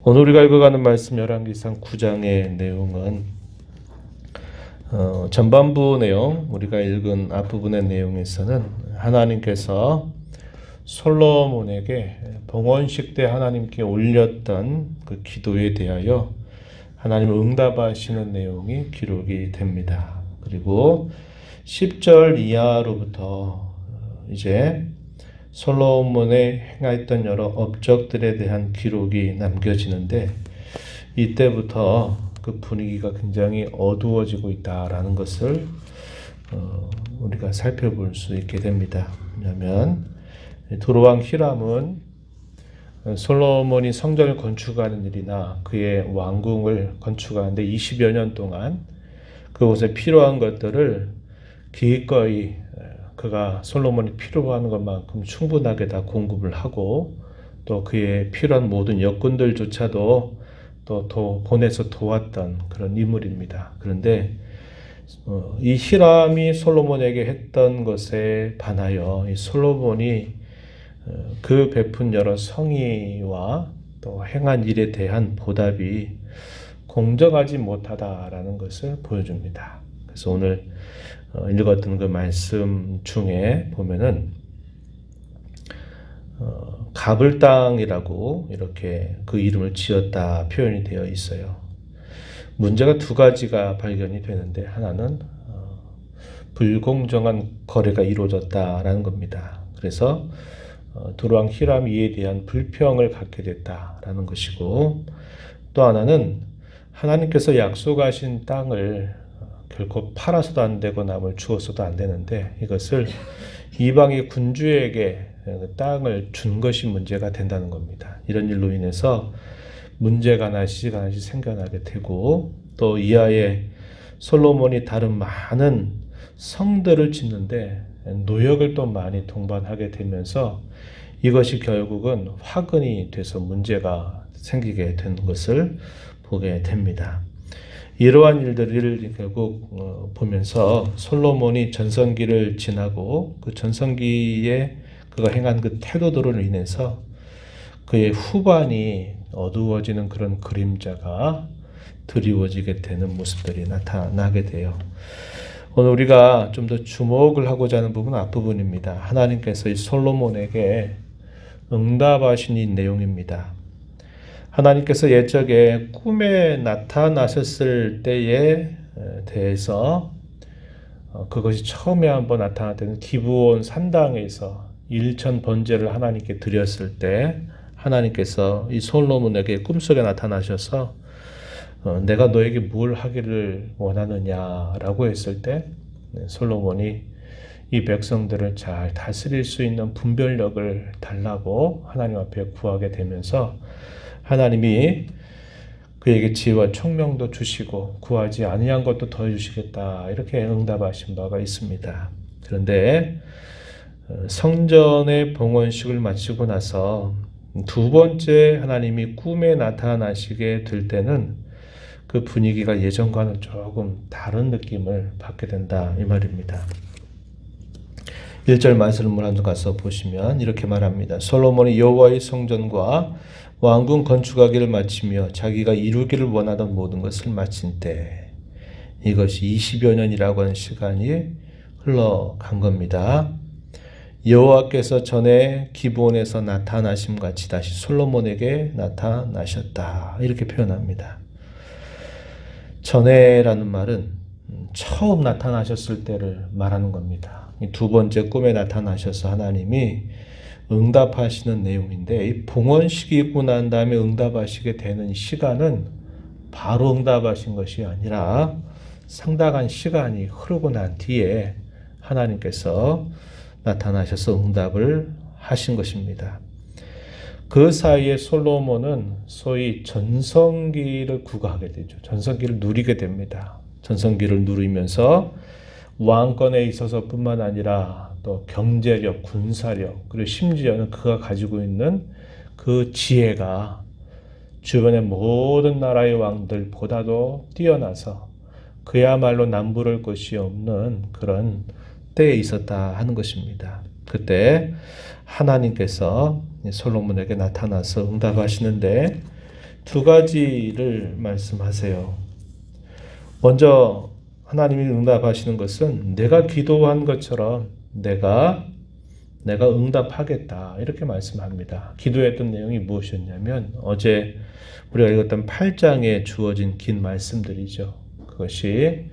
오늘 우리가 읽어가는 말씀 열왕기상 9장의 내용은 전반부 내용, 우리가 읽은 앞부분의 내용에서는 하나님께서 솔로몬에게 봉헌식 때 하나님께 올렸던 그 기도에 대하여 하나님을 응답하시는 내용이 기록이 됩니다. 그리고 10절 이하로부터 이제 솔로몬의 행하였던 여러 업적들에 대한 기록이 남겨지는데, 이때부터 그 분위기가 굉장히 어두워지고 있다라는 것을 우리가 살펴볼 수 있게 됩니다. 왜냐하면 두로왕 히람은 솔로몬이 성전을 건축하는 일이나 그의 왕궁을 건축하는데 20여 년 동안 그곳에 필요한 것들을 기꺼이 그가 솔로몬이 필요한 것만큼 충분하게 다 공급을 하고, 또 그의 필요한 모든 여건들조차도 또 보내서 도왔던 그런 인물입니다. 그런데 이 히람이 솔로몬에게 했던 것에 반하여 이 솔로몬이 그 베푼 여러 성의와 또 행한 일에 대한 보답이 공정하지 못하다라는 것을 보여줍니다. 그래서 오늘 읽었던 그 말씀 중에 보면은 갑을 땅이라고 이렇게 그 이름을 지었다 표현이 되어 있어요. 문제가 두 가지가 발견이 되는데, 하나는 불공정한 거래가 이루어졌다라는 겁니다. 그래서 두로왕 히람이 이에 대한 불평을 갖게 됐다라는 것이고, 또 하나는 하나님께서 약속하신 땅을 결코 팔아서도 안 되고 남을 주어서도 안 되는데, 이것을 이방의 군주에게 땅을 준 것이 문제가 된다는 겁니다. 이런 일로 인해서 문제가 하나씩 생겨나게 되고, 또 이하에 솔로몬이 다른 많은 성들을 짓는데 노역을 또 많이 동반하게 되면서 이것이 결국은 화근이 돼서 문제가 생기게 되는 것을 보게 됩니다. 이러한 일들을 결국 보면서 솔로몬이 전성기를 지나고 그 전성기에 그가 행한 그 태도들로 인해서 그의 후반이 어두워지는 그런 그림자가 드리워지게 되는 모습들이 나타나게 돼요. 오늘 우리가 좀 더 주목을 하고자 하는 부분은 앞부분입니다. 하나님께서 이 솔로몬에게 응답하신 이 내용입니다. 하나님께서 옛적에 꿈에 나타나셨을 때에 대해서 그것이 처음에 한번 나타났던 기브온 산당에서 일천 번제를 하나님께 드렸을 때, 하나님께서 이 솔로몬에게 꿈속에 나타나셔서 내가 너에게 뭘 하기를 원하느냐라고 했을 때, 솔로몬이 이 백성들을 잘 다스릴 수 있는 분별력을 달라고 하나님 앞에 구하게 되면서 하나님이 그에게 지혜와 총명도 주시고 구하지 아니한 것도 더해 주시겠다, 이렇게 응답하신 바가 있습니다. 그런데 성전의 봉헌식을 마치고 나서 두 번째 하나님이 꿈에 나타나시게 될 때는 그 분위기가 예전과는 조금 다른 느낌을 받게 된다, 이 말입니다. 1절 말씀을 한번 가서 보시면 이렇게 말합니다. 솔로몬이 여호와의 성전과 왕궁 건축하기를 마치며 자기가 이루기를 원하던 모든 것을 마친 때, 이것이 20여 년이라고 하는 시간이 흘러간 겁니다. 여호와께서 전에 기브온에서 나타나심 같이 다시 솔로몬에게 나타나셨다, 이렇게 표현합니다. 전에라는 말은 처음 나타나셨을 때를 말하는 겁니다. 두 번째 꿈에 나타나셔서 하나님이 응답하시는 내용인데, 이 봉헌식이 있고 난 다음에 응답하시게 되는 시간은 바로 응답하신 것이 아니라 상당한 시간이 흐르고 난 뒤에 하나님께서 나타나셔서 응답을 하신 것입니다. 그 사이에 솔로몬은 소위 전성기를 구가하게 되죠. 전성기를 누리게 됩니다. 전성기를 누리면서 왕권에 있어서 뿐만 아니라 또 경제력, 군사력, 그리고 심지어는 그가 가지고 있는 그 지혜가 주변의 모든 나라의 왕들보다도 뛰어나서 그야말로 남부를 것이 없는 그런 때에 있었다 하는 것입니다. 그때 하나님께서 솔로몬에게 나타나서 응답하시는데, 두 가지를 말씀하세요. 먼저 하나님이 응답하시는 것은 내가 기도한 것처럼 내가 응답하겠다 이렇게 말씀합니다. 기도했던 내용이 무엇이었냐면 어제 우리가 읽었던 8장에 주어진 긴 말씀들이죠. 그것이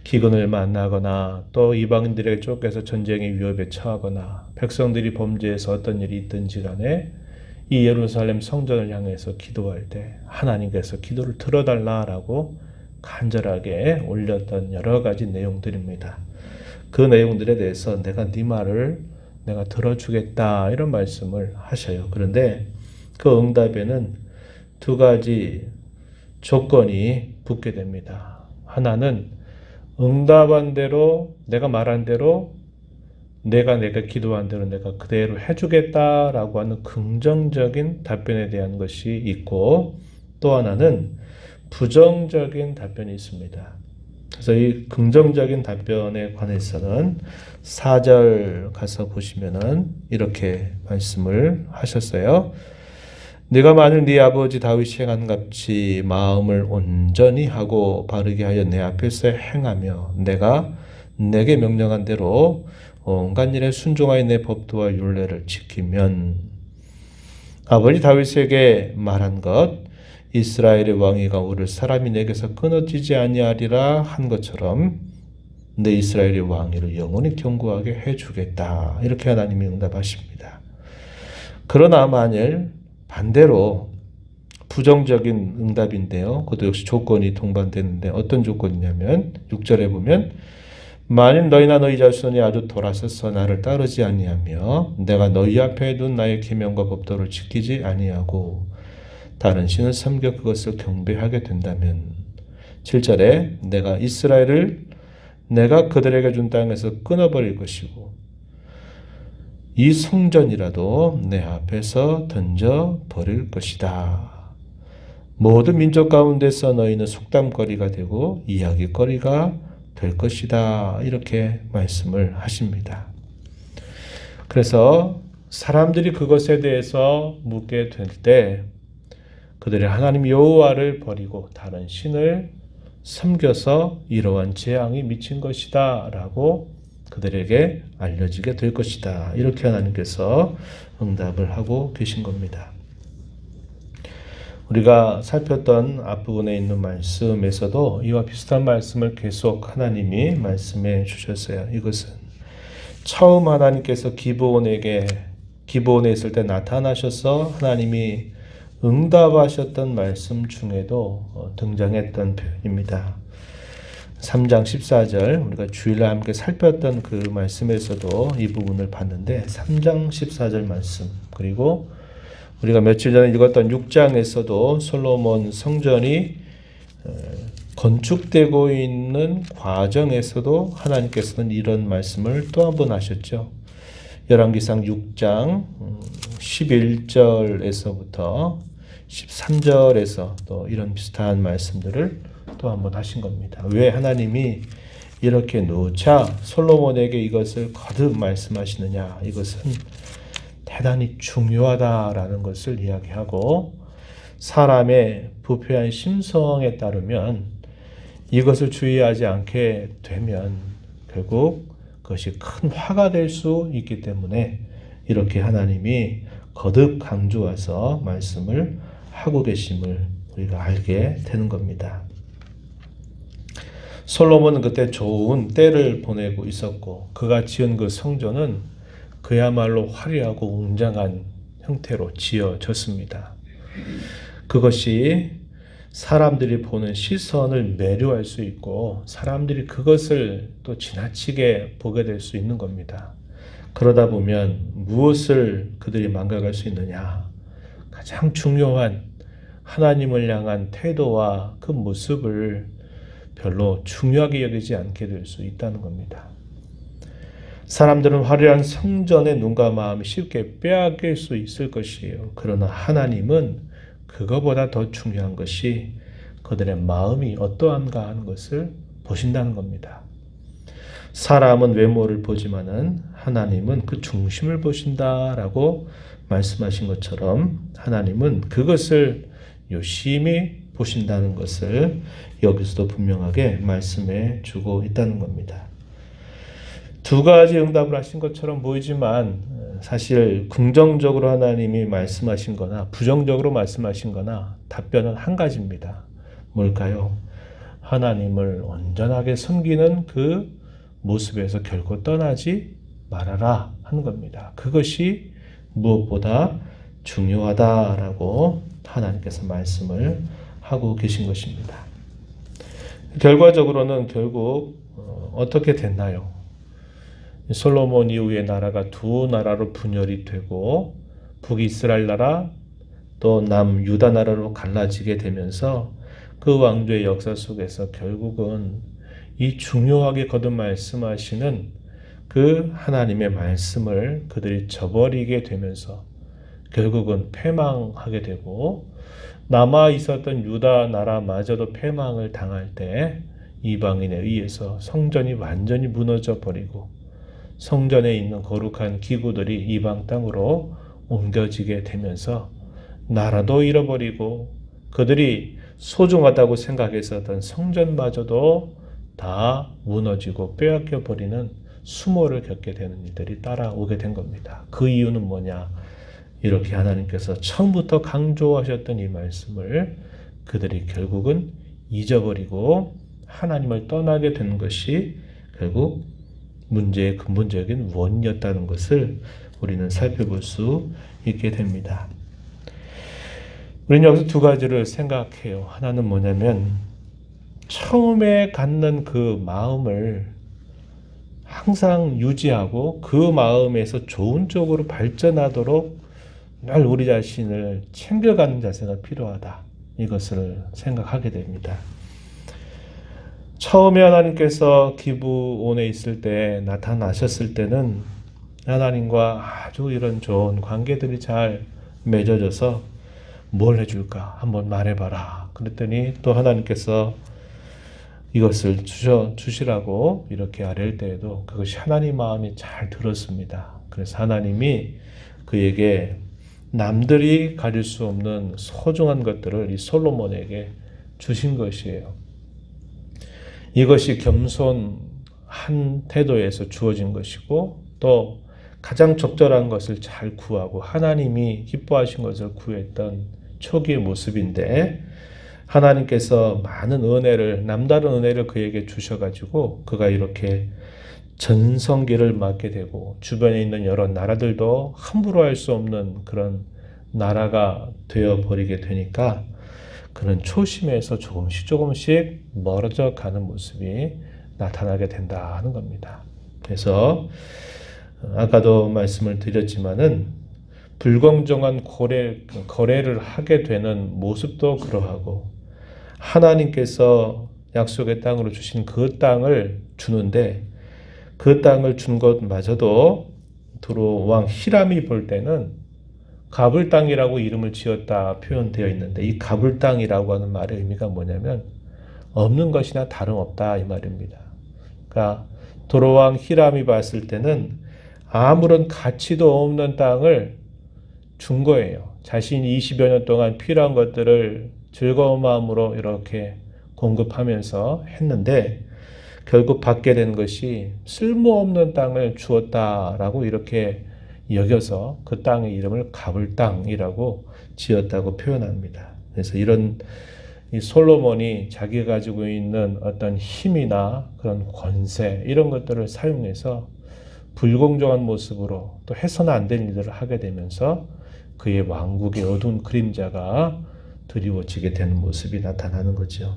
기근을 만나거나 또 이방인들에게 쫓겨서 전쟁의 위협에 처하거나 백성들이 범죄해서 어떤 일이 있든지 간에 이 예루살렘 성전을 향해서 기도할 때 하나님께서 기도를 들어달라라고 간절하게 올렸던 여러 가지 내용들입니다. 그 내용들에 대해서 내가 네 말을 내가 들어주겠다 이런 말씀을 하셔요. 그런데 그 응답에는 두 가지 조건이 붙게 됩니다. 하나는 응답한 대로 내가 말한 대로 내가 기도한 대로 내가 그대로 해주겠다라고 하는 긍정적인 답변에 대한 것이 있고 또 하나는 부정적인 답변이 있습니다. 그래서 이 긍정적인 답변에 관해서는 4절 가서 보시면은 이렇게 말씀을 하셨어요. 네가 만일 네 아버지 다윗이 행한 같이 마음을 온전히 하고 바르게 하여 내 앞에서 행하며 내가 내게 명령한 대로 온갖 일에 순종하여 내 법도와 율례를 지키면 아버지 다윗에게 말한 것 이스라엘의 왕위가 오를 사람이 내게서 끊어지지 아니하리라 한 것처럼 내 이스라엘의 왕위를 영원히 견고하게 해주겠다. 이렇게 하나님이 응답하십니다. 그러나 만일 반대로 부정적인 응답인데요. 그것도 역시 조건이 동반되는데 어떤 조건이냐면 6절에 보면 만일 너희나 너희 자손이 아주 돌아서서 나를 따르지 아니하며 내가 너희 앞에 둔 나의 계명과 법도를 지키지 아니하고 다른 신을 섬겨 그것을 경배하게 된다면 7절에 내가 이스라엘을 내가 그들에게 준 땅에서 끊어버릴 것이고 이 성전이라도 내 앞에서 던져버릴 것이다. 모든 민족 가운데서 너희는 속담거리가 되고 이야기거리가 될 것이다. 이렇게 말씀을 하십니다. 그래서 사람들이 그것에 대해서 묻게 될 때 그들이 하나님 여호와를 버리고 다른 신을 섬겨서 이러한 재앙이 미친 것이다 라고 그들에게 알려지게 될 것이다. 이렇게 하나님께서 응답을 하고 계신 겁니다. 우리가 살폈던 앞부분에 있는 말씀에서도 이와 비슷한 말씀을 계속 하나님이 말씀해 주셨어요. 이것은 처음 하나님께서 기브온에 있을 때 나타나셔서 하나님이 응답하셨던 말씀 중에도 등장했던 표현입니다. 3장 14절 우리가 주일날 함께 살폈던 그 말씀에서도 이 부분을 봤는데 3장 14절 말씀 그리고 우리가 며칠 전에 읽었던 6장에서도 솔로몬 성전이 건축되고 있는 과정에서도 하나님께서는 이런 말씀을 또 한 번 하셨죠. 열왕기상 6장 11절에서부터 13절에서 또 이런 비슷한 말씀들을 또 한 번 하신 겁니다. 왜 하나님이 이렇게 누차 솔로몬에게 이것을 거듭 말씀하시느냐? 이것은 대단히 중요하다라는 것을 이야기하고 사람의 부패한 심성에 따르면 이것을 주의하지 않게 되면 결국 그것이 큰 화가 될 수 있기 때문에 이렇게 하나님이 거듭 강조해서 말씀을 하고 계심을 우리가 알게 되는 겁니다. 솔로몬은 그때 좋은 때를 보내고 있었고 그가 지은 그 성전은 그야말로 화려하고 웅장한 형태로 지어졌습니다. 그것이 사람들이 보는 시선을 매료할 수 있고 사람들이 그것을 또 지나치게 보게 될 수 있는 겁니다. 그러다 보면 무엇을 그들이 망각할 수 있느냐? 가장 중요한 하나님을 향한 태도와 그 모습을 별로 중요하게 여기지 않게 될 수 있다는 겁니다. 사람들은 화려한 성전의 눈과 마음이 쉽게 빼앗길 수 있을 것이에요. 그러나 하나님은 그거보다 더 중요한 것이 그들의 마음이 어떠한가 하는 것을 보신다는 겁니다. 사람은 외모를 보지만은 하나님은 그 중심을 보신다라고 말씀하신 것처럼 하나님은 그것을 요심히 보신다는 것을 여기서도 분명하게 말씀해 주고 있다는 겁니다. 두 가지 응답을 하신 것처럼 보이지만 사실 긍정적으로 하나님이 말씀하신 거나 부정적으로 말씀하신 거나 답변은 한 가지입니다. 뭘까요? 하나님을 온전하게 섬기는 그 모습에서 결코 떠나지 말아라 하는 겁니다. 그것이 무엇보다 중요하다라고 하나님께서 말씀을 하고 계신 것입니다. 결과적으로는 결국 어떻게 됐나요? 솔로몬 이후에 나라가 두 나라로 분열이 되고 북이스라엘 나라 또 남유다 나라로 갈라지게 되면서 그 왕조의 역사 속에서 결국은 이 중요하게 거듭 말씀하시는 그 하나님의 말씀을 그들이 저버리게 되면서 결국은 패망하게 되고 남아 있었던 유다 나라마저도 패망을 당할 때 이방인에 의해서 성전이 완전히 무너져 버리고 성전에 있는 거룩한 기구들이 이방 땅으로 옮겨지게 되면서 나라도 잃어버리고 그들이 소중하다고 생각했었던 성전마저도 다 무너지고 빼앗겨 버리는 수모를 겪게 되는 일들이 따라오게 된 겁니다. 그 이유는 뭐냐? 이렇게 하나님께서 처음부터 강조하셨던 이 말씀을 그들이 결국은 잊어버리고 하나님을 떠나게 된 것이 결국 문제의 근본적인 원인이었다는 것을 우리는 살펴볼 수 있게 됩니다. 우리는 여기서 두 가지를 생각해요. 하나는 뭐냐면 처음에 갖는 그 마음을 항상 유지하고 그 마음에서 좋은 쪽으로 발전하도록 늘 우리 자신을 챙겨가는 자세가 필요하다. 이것을 생각하게 됩니다. 처음에 하나님께서 기브온에 있을 때 나타나셨을 때는 하나님과 아주 이런 좋은 관계들이 잘 맺어져서 뭘 해줄까? 한번 말해봐라. 그랬더니 또 하나님께서 이것을 주시라고 이렇게 아뢰일 때에도 그것이 하나님 마음이 잘 들었습니다. 그래서 하나님이 그에게 남들이 가질 수 없는 소중한 것들을 이 솔로몬에게 주신 것이에요. 이것이 겸손한 태도에서 주어진 것이고 또 가장 적절한 것을 잘 구하고 하나님이 기뻐하신 것을 구했던 초기의 모습인데 하나님께서 많은 은혜를 남다른 은혜를 그에게 주셔가지고 그가 이렇게 전성기를 맞게 되고 주변에 있는 여러 나라들도 함부로 할 수 없는 그런 나라가 되어버리게 되니까 그런 초심에서 조금씩 멀어져 가는 모습이 나타나게 된다 하는 겁니다. 그래서 아까도 말씀을 드렸지만은 불공정한 거래를 하게 되는 모습도 그러하고 하나님께서 약속의 땅으로 주신 그 땅을 주는데 그 땅을 준 것마저도 두로 왕 히람이 볼 때는 가불 땅이라고 이름을 지었다 표현되어 있는데 이 가불 땅이라고 하는 말의 의미가 뭐냐면 없는 것이나 다름없다 이 말입니다. 그러니까 두로 왕 히람이 봤을 때는 아무런 가치도 없는 땅을 준 거예요. 자신이 20여 년 동안 필요한 것들을 즐거운 마음으로 이렇게 공급하면서 했는데 결국 받게 된 것이 쓸모없는 땅을 주었다라고 이렇게 여겨서 그 땅의 이름을 가불 땅이라고 지었다고 표현합니다. 그래서 이런 이 솔로몬이 자기가 가지고 있는 어떤 힘이나 그런 권세 이런 것들을 사용해서 불공정한 모습으로 또 해서는 안 될 일들을 하게 되면서 그의 왕국의 어두운 그림자가 드리워지게 되는 모습이 나타나는 거죠.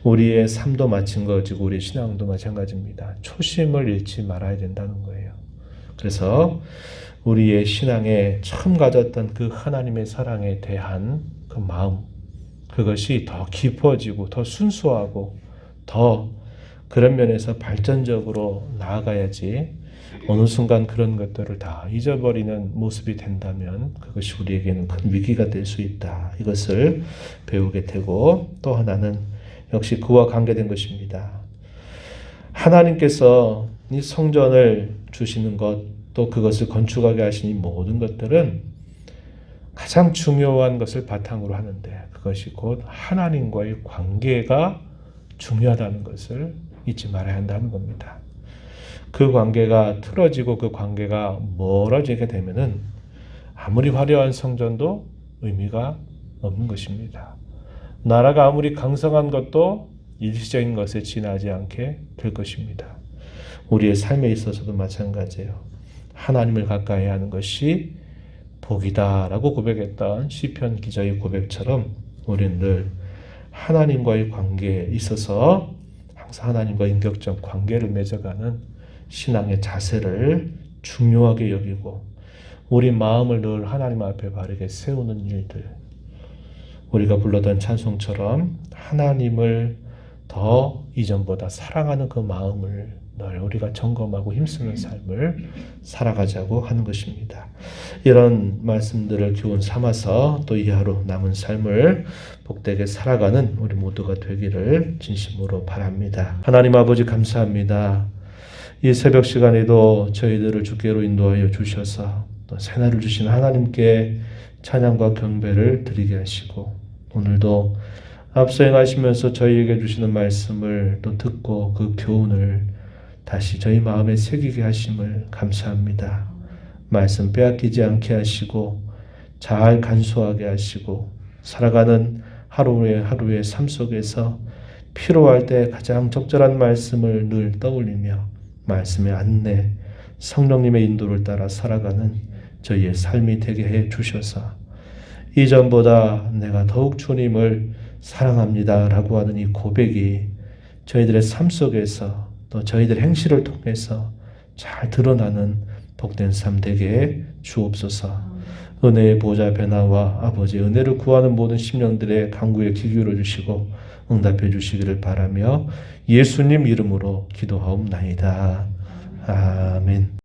우리의 삶도 마찬가지고 우리의 신앙도 마찬가지입니다. 초심을 잃지 말아야 된다는 거예요. 그래서 우리의 신앙에 처음 가졌던 그 하나님의 사랑에 대한 그 마음 그것이 더 깊어지고 더 순수하고 더 그런 면에서 발전적으로 나아가야지 어느 순간 그런 것들을 다 잊어버리는 모습이 된다면 그것이 우리에게는 큰 위기가 될 수 있다. 이것을 배우게 되고 또 하나는 역시 그와 관계된 것입니다. 하나님께서 이 성전을 주시는 것 또 그것을 건축하게 하신 이 모든 것들은 가장 중요한 것을 바탕으로 하는데 그것이 곧 하나님과의 관계가 중요하다는 것을 잊지 말아야 한다는 겁니다. 그 관계가 틀어지고 그 관계가 멀어지게 되면은 아무리 화려한 성전도 의미가 없는 것입니다. 나라가 아무리 강성한 것도 일시적인 것에 지나지 않게 될 것입니다. 우리의 삶에 있어서도 마찬가지예요. 하나님을 가까이 하는 것이 복이다라고 고백했던 시편 기자의 고백처럼 우리는 늘 하나님과의 관계에 있어서 항상 하나님과 인격적 관계를 맺어가는 신앙의 자세를 중요하게 여기고 우리 마음을 늘 하나님 앞에 바르게 세우는 일들, 우리가 불렀던 찬송처럼 하나님을 더 이전보다 사랑하는 그 마음을 늘 우리가 점검하고 힘쓰는 삶을 살아가자고 하는 것입니다. 이런 말씀들을 교훈 삼아서 또 이 하루 남은 삶을 복되게 살아가는 우리 모두가 되기를 진심으로 바랍니다. 하나님 아버지 감사합니다. 이 새벽 시간에도 저희들을 주께로 인도하여 주셔서 또 새날을 주신 하나님께 찬양과 경배를 드리게 하시고 오늘도 앞서 행하시면서 저희에게 주시는 말씀을 또 듣고 그 교훈을 다시 저희 마음에 새기게 하심을 감사합니다. 말씀 빼앗기지 않게 하시고 잘 간수하게 하시고 살아가는 하루의 삶 속에서 필요할 때 가장 적절한 말씀을 늘 떠올리며 말씀의 안내, 성령님의 인도를 따라 살아가는 저희의 삶이 되게 해 주셔서 이전보다 내가 더욱 주님을 사랑합니다 라고 하는 이 고백이 저희들의 삶 속에서 또 저희들의 행실을 통해서 잘 드러나는 복된 삶 되게 주옵소서. 은혜의 보좌 변화와 아버지의 은혜를 구하는 모든 심령들의 간구에 귀 기울여 주시고 응답해 주시기를 바라며 예수님 이름으로 기도하옵나이다. 아멘.